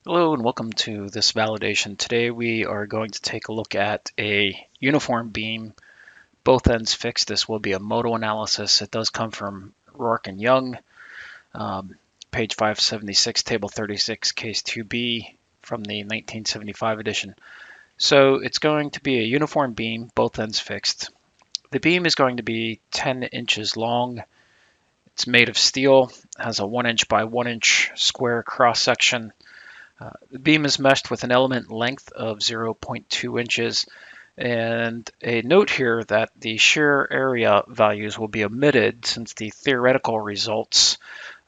Hello and welcome to this validation. Today we are going to take a look at a uniform beam, both ends fixed. This will be a modal analysis. It does come from Rourke and Young, um, page 576, table 36, case 2B from the 1975 edition. So it's going to be a uniform beam, both ends fixed. The beam is going to be 10 inches long. It's made of steel, has a 1 inch by 1 inch square cross section. The beam is meshed with an element length of 0.2 inches. And a note here that the shear area values will be omitted since the theoretical results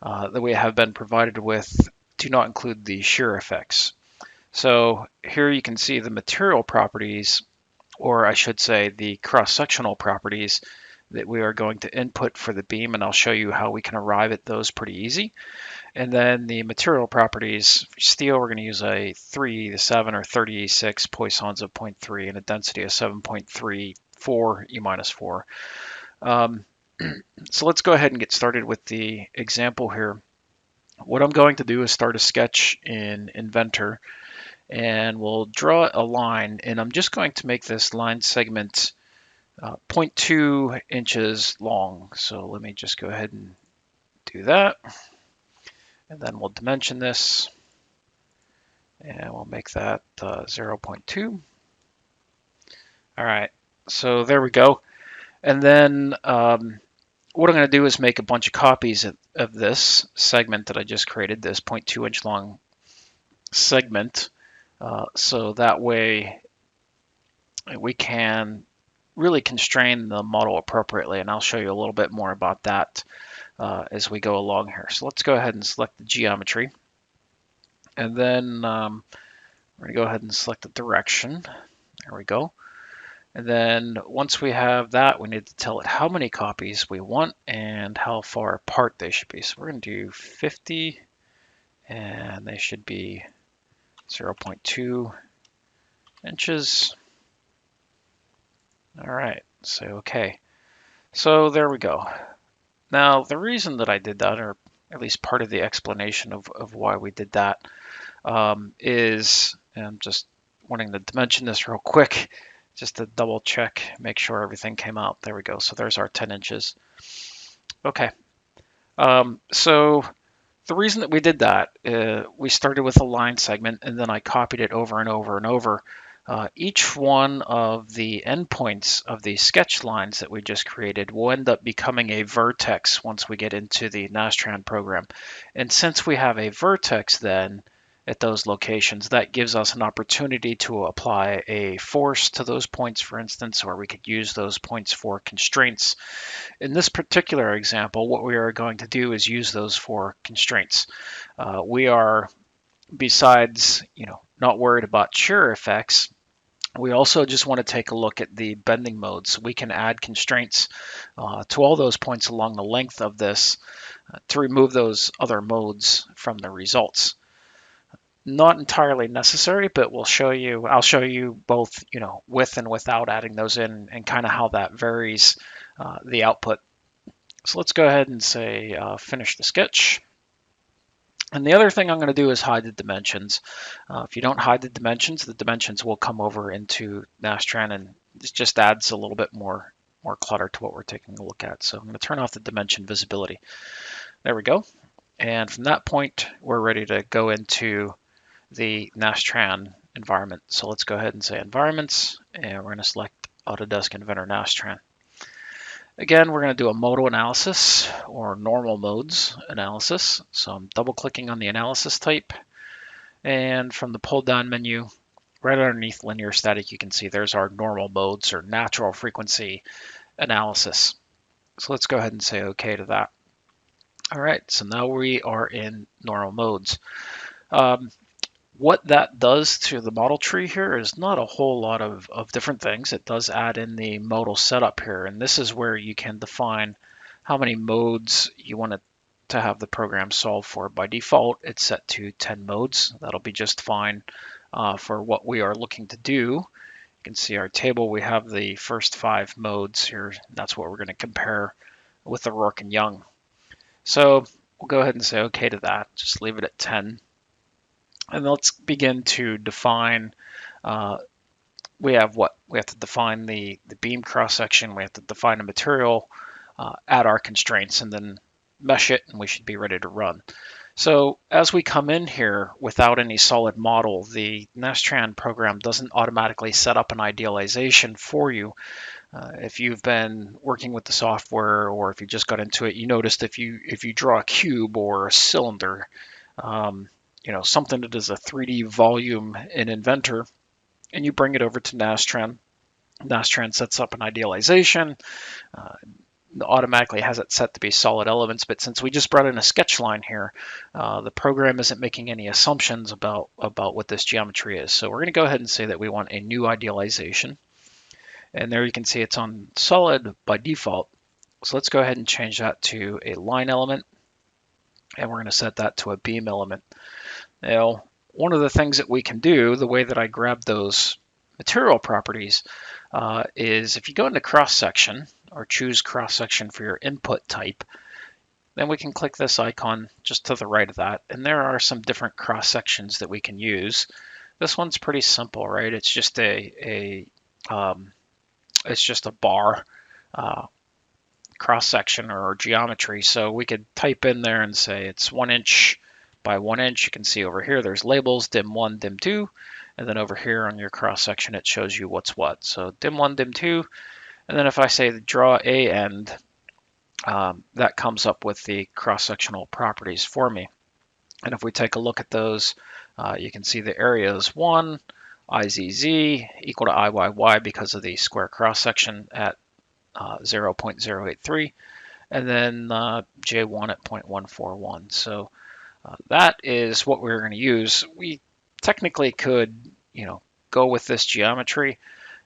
that we have been provided with do not include the shear effects. So here you can see the material properties, or I should say the cross-sectional properties that we are going to input for the beam, and I'll show you how we can arrive at those pretty easy. And then the material properties, for steel, we're going to use a 3 to 7 or 36 Poissons of 0.3 and a density of 7.34 E minus 4. So let's go ahead and get started with the example here. What I'm going to do is start a sketch in Inventor, and we'll draw a line, and I'm just going to make this line segment 0.2 inches long. So let me just go ahead and do that. And then we'll dimension this, and we'll make that 0.2. All right, so there we go. And then what I'm going to do is make a bunch of copies of this segment that I just created, this 0.2 inch long segment. So that way we can really constrain the model appropriately. And I'll show you a little bit more about that as we go along here. So let's go ahead and select the geometry. And then we're going to go ahead and select the direction. There we go. And then once we have that, we need to tell it how many copies we want and how far apart they should be. So we're going to do 50, and they should be 0.2 inches. All right, so okay. So there we go. Now, the reason that I did that, or at least part of the explanation of why we did that, is, and I'm just wanting to dimension this real quick, just to double check, make sure everything came out. There we go. So there's our 10 inches. Okay. So the reason that we did that, we started with a line segment, and then I copied it over and over and over. Each one of the endpoints of the sketch lines that we just created will end up becoming a vertex once we get into the Nastran program. And since we have a vertex then at those locations, that gives us an opportunity to apply a force to those points, for instance, or we could use those points for constraints. In this particular example, what we are going to do is use those for constraints. We are, besides, not worried about shear effects, we also just want to take a look at the bending modes. We can add constraints to all those points along the length of this to remove those other modes from the results. Not entirely necessary, but I'll show you both, with and without adding those in, and kind of how that varies the output. So let's go ahead and say finish the sketch. And the other thing I'm going to do is hide the dimensions. If you don't hide the dimensions will come over into Nastran, and this just adds a little bit more clutter to what we're taking a look at. So I'm going to turn off the dimension visibility. There we go. And from that point, we're ready to go into the Nastran environment. So let's go ahead and say environments, and we're going to select Autodesk Inventor Nastran. Again, we're going to do a modal analysis or normal modes analysis. So I'm double clicking on the analysis type, and from the pull down menu, right underneath linear static, you can see there's our normal modes or natural frequency analysis. So let's go ahead and say OK to that. All right, so now we are in normal modes. What that does to the model tree here is not a whole lot of different things. It does add in the modal setup here, and this is where you can define how many modes you want to have the program solve for. By default, it's set to 10 modes. That'll be just fine for what we are looking to do. You can see our table, we have the first 5 modes here. That's what we're going to compare with the Rourke and Young. So we'll go ahead and say OK to that. Just leave it at 10. And let's begin to define. We have what? We have to define the beam cross section. We have to define a material, add our constraints, and then mesh it, and we should be ready to run. So as we come in here without any solid model, the Nastran program doesn't automatically set up an idealization for you. If you've been working with the software, or if you just got into it, you noticed if you draw a cube or a cylinder, something that is a 3D volume in Inventor, and you bring it over to Nastran, Nastran sets up an idealization. Automatically has it set to be solid elements, but since we just brought in a sketch line here, the program isn't making any assumptions about what this geometry is. So we're going to go ahead and say that we want a new idealization. And there you can see it's on solid by default. So let's go ahead and change that to a line element, and we're going to set that to a beam element. Now, one of the things that we can do, the way that I grab those material properties, is if you go into cross-section, or choose cross-section for your input type, then we can click this icon just to the right of that, and there are some different cross-sections that we can use. This one's pretty simple, right? It's just a bar cross-section or geometry, so we could type in there and say it's 1 inch by 1 inch. You can see over here there's labels, dim 1, dim 2, and then over here on your cross-section it shows you what's what. So dim 1, dim 2, and then if I say draw a end, that comes up with the cross-sectional properties for me. And if we take a look at those, you can see the area is 1, IZZ equal to IYY because of the square cross-section at 0.083, and then J1 at 0.141. So that is what we're going to use. We technically could, go with this geometry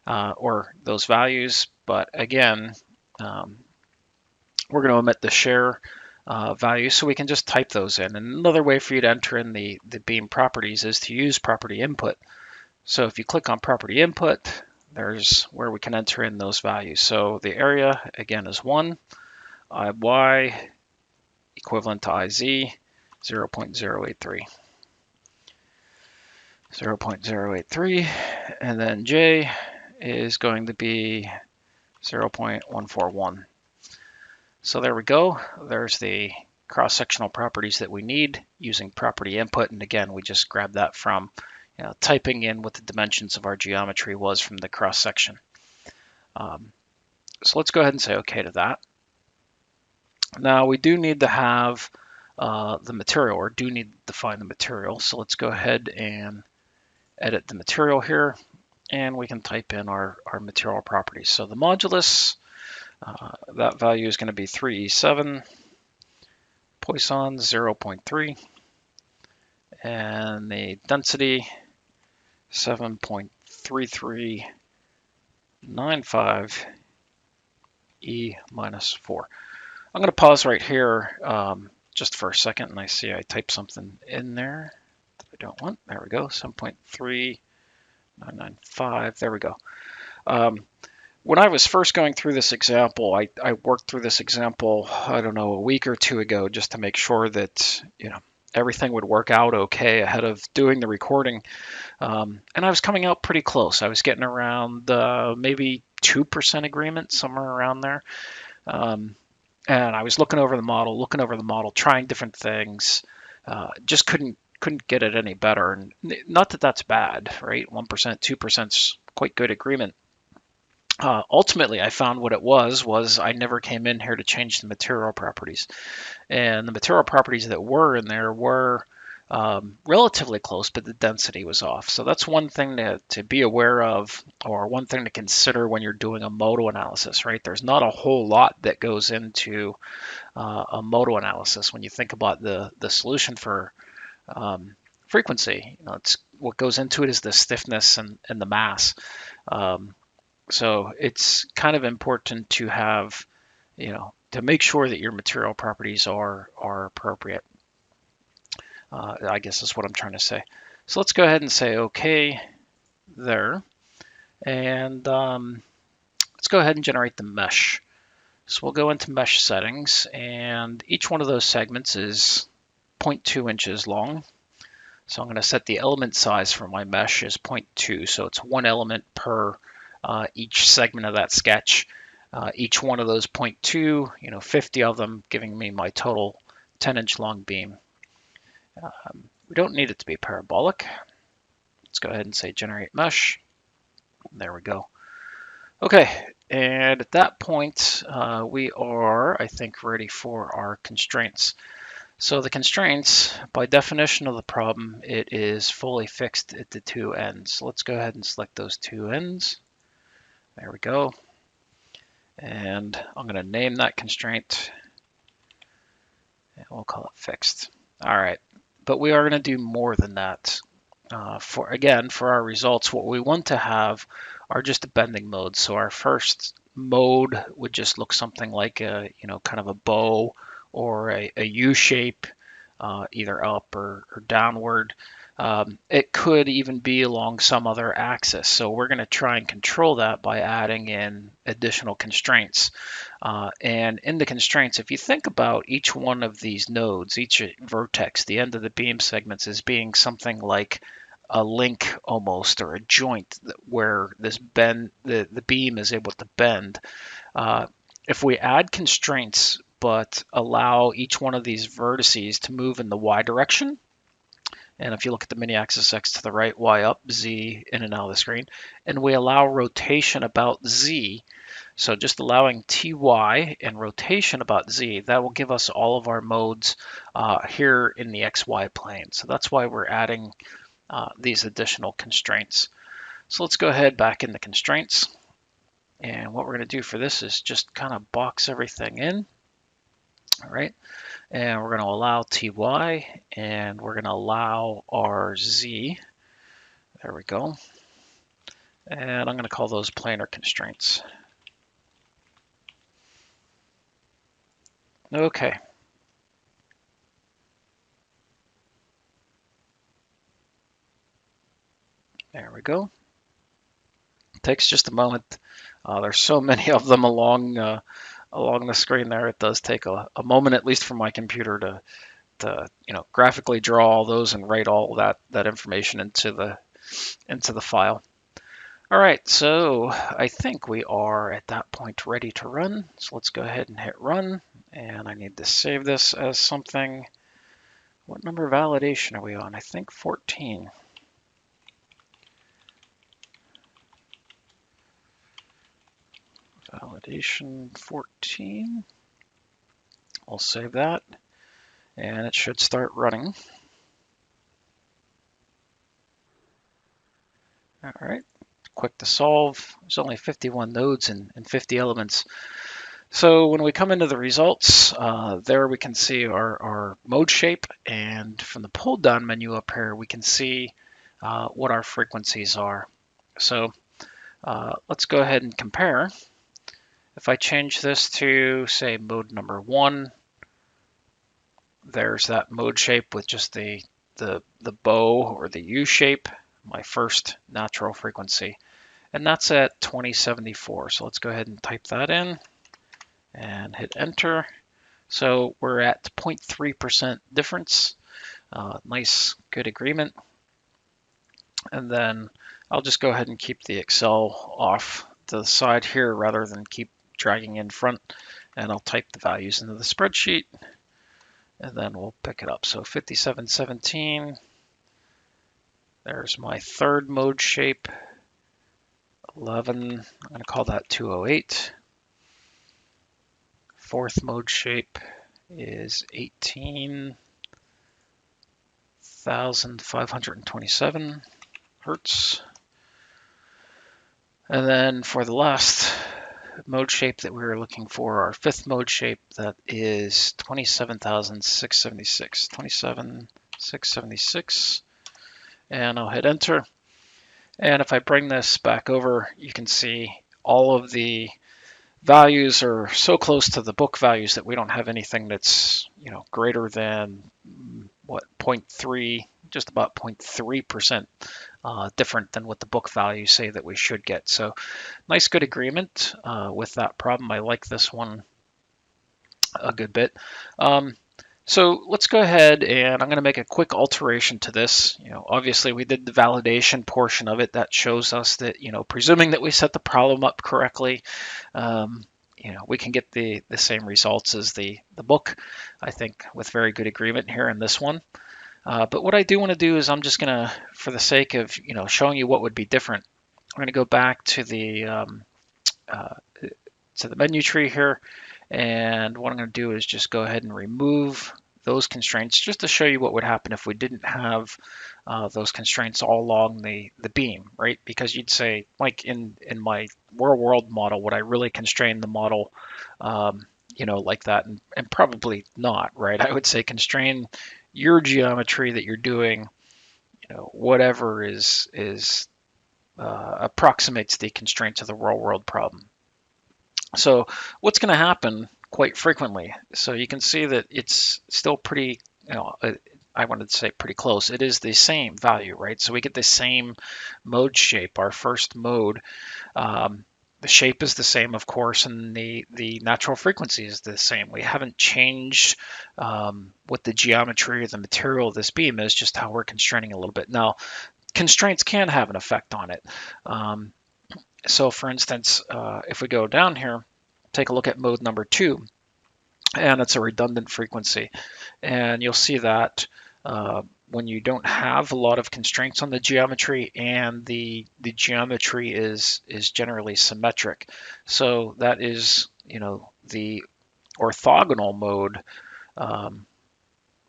or those values, but again, we're going to omit the share value, so we can just type those in. And another way for you to enter in the beam properties is to use property input. So if you click on property input, there's where we can enter in those values. So the area again is 1, IY equivalent to IZ 0.083. 0.083, and then J is going to be 0.141. So there we go. There's the cross-sectional properties that we need using property input, and again, we just grab that from typing in what the dimensions of our geometry was from the cross-section. So let's go ahead and say OK to that. Now we do need to have the material, or do need to define the material. So let's go ahead and edit the material here, and we can type in our material properties. So the modulus, that value is going to be 3E7, Poisson 0.3, and the density 7.3395 E minus 4. I'm going to pause right here just for a second, and I see I typed something in there that I don't want. There we go, 7.3995. There we go. When I was first going through this example, I worked through this example, I don't know, a week or two ago, just to make sure that everything would work out okay ahead of doing the recording. And I was coming out pretty close. I was getting around maybe 2% agreement, somewhere around there. And I was looking over the model, trying different things. Just couldn't get it any better. And not that that's bad, right? 1%, 2%'s quite good agreement. Ultimately, I found what it was I never came in here to change the material properties. And the material properties that were in there were relatively close, but the density was off. So that's one thing to be aware of, or one thing to consider when you're doing a modal analysis, right? There's not a whole lot that goes into a modal analysis when you think about the solution for frequency. It's what goes into it is the stiffness and the mass. So it's kind of important to have, to make sure that your material properties are appropriate. I guess is what I'm trying to say. So let's go ahead and say OK there. And let's go ahead and generate the mesh. So we'll go into mesh settings, and each one of those segments is 0.2 inches long. So I'm going to set the element size for my mesh as 0.2. So it's one element per each segment of that sketch. Each one of those 0.2, 50 of them, giving me my total 10-inch long beam. We don't need it to be parabolic. Let's go ahead and say generate mesh. There we go. Okay, and at that point, we are, I think, ready for our constraints. So the constraints, by definition of the problem, it is fully fixed at the two ends. So let's go ahead and select those two ends. There we go. And I'm going to name that constraint, and we'll call it fixed. All right, but we are going to do more than that. For our results, what we want to have are just a bending mode. So our first mode would just look something like a, kind of a bow or a U shape, either up or downward. It could even be along some other axis. So we're going to try and control that by adding in additional constraints. And in the constraints, if you think about each one of these nodes, each vertex, the end of the beam segments as being something like a link almost, or a joint where this bend, the beam is able to bend. If we add constraints but allow each one of these vertices to move in the y direction, and if you look at the mini axis x to the right, y up, z in and out of the screen, and we allow rotation about z, so just allowing ty and rotation about z, that will give us all of our modes here in the xy plane. So that's why we're adding these additional constraints. So let's go ahead back in the constraints. And what we're going to do for this is just kind of box everything in. All right. And we're going to allow ty, and we're going to allow our z. There we go. And I'm going to call those planar constraints. Okay. There we go. It takes just a moment. There's so many of them along the screen there. It does take a moment, at least for my computer, to graphically draw all those and write all that information into the file. All right, so I think we are at that point ready to run. So let's go ahead and hit run. And I need to save this as something. What number of validation are we on? I think 14. Validation 14. I'll save that. And it should start running. All right, quick to solve. There's only 51 nodes and 50 elements. So when we come into the results, there we can see our mode shape, and from the pull down menu up here, we can see what our frequencies are. So let's go ahead and compare. If I change this to, say, mode number 1, there's that mode shape with just the bow or the U shape, my first natural frequency. And that's at 2074. So let's go ahead and type that in and hit enter. So we're at 0.3% difference. Nice, good agreement. And then I'll just go ahead and keep the Excel off to the side here rather than keep dragging in front. And I'll type the values into the spreadsheet, and then we'll pick it up. So 5717, there's my third mode shape. 11, I'm going to call that 208. Fourth mode shape is 18,527 hertz. And then for the last mode shape that we were looking for, our fifth mode shape, that is 27,676. 27,676. And I'll hit enter. And if I bring this back over, you can see all of the values are so close to the book values that we don't have anything that's greater than 0.3, just about 0.3% different than what the book values say that we should get. So nice, good agreement with that problem. I like this one a good bit. So let's go ahead and I'm going to make a quick alteration to this. Obviously we did the validation portion of it. That shows us that, presuming that we set the problem up correctly, we can get the same results as the book, I think, with very good agreement here in this one. But what I do want to do is I'm just going to, for the sake of, showing you what would be different, I'm going to go back to uh, the menu tree here. And what I'm going to do is just go ahead and remove those constraints just to show you what would happen if we didn't have those constraints all along the beam, right? Because you'd say, like in my real world model, would I really constrain the model, like that? And probably not, right? I would say constrain your geometry that you're doing, whatever is approximates the constraints of the real world problem. So what's going to happen quite frequently, so you can see that it's still pretty, I wanted to say pretty close. It is the same value, right? So we get the same mode shape, our first mode. The shape is the same, of course, and the natural frequency is the same. We haven't changed what the geometry or the material of this beam is, just how we're constraining a little bit. Now, constraints can have an effect on it. So for instance, if we go down here, take a look at mode number 2, and it's a redundant frequency. And you'll see that when you don't have a lot of constraints on the geometry and the geometry is generally symmetric. So that is, the orthogonal mode,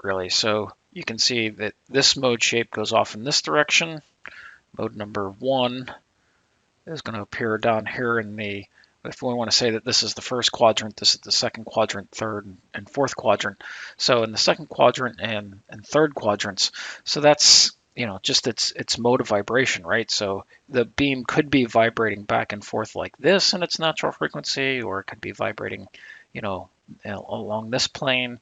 really. So you can see that this mode shape goes off in this direction. Mode number 1 is going to appear down here in the, if we want to say that this is the first quadrant, this is the second quadrant, third and fourth quadrant. So in the second quadrant and third quadrants, so that's, just its mode of vibration, right? So the beam could be vibrating back and forth like this in its natural frequency, or it could be vibrating, along this plane.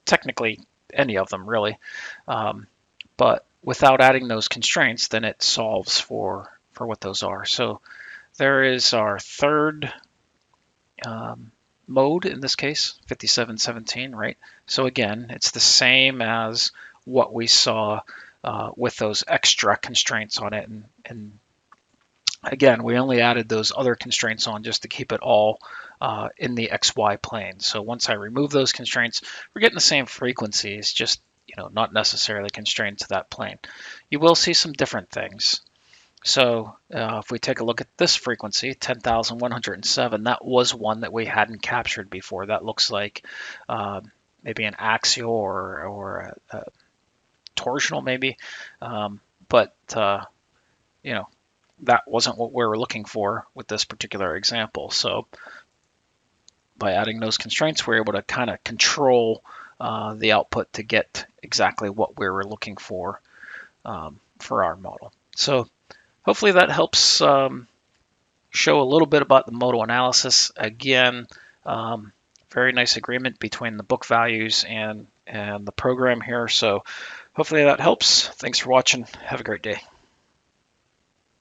Technically, any of them really. But without adding those constraints, then it solves for what those are. So there is our third mode in this case, 5717, right? So again, it's the same as what we saw with those extra constraints on it. And again, we only added those other constraints on just to keep it all in the XY plane. So once I remove those constraints, we're getting the same frequencies, just not necessarily constrained to that plane. You will see some different things. So if we take a look at this frequency, 10,107, that was one that we hadn't captured before. That looks like maybe an axial or a torsional maybe, but that wasn't what we were looking for with this particular example. So by adding those constraints, we're able to kind of control the output to get exactly what we were looking for our model. So hopefully that helps show a little bit about the modal analysis. Again, very nice agreement between the book values and the program here. So hopefully that helps. Thanks for watching. Have a great day.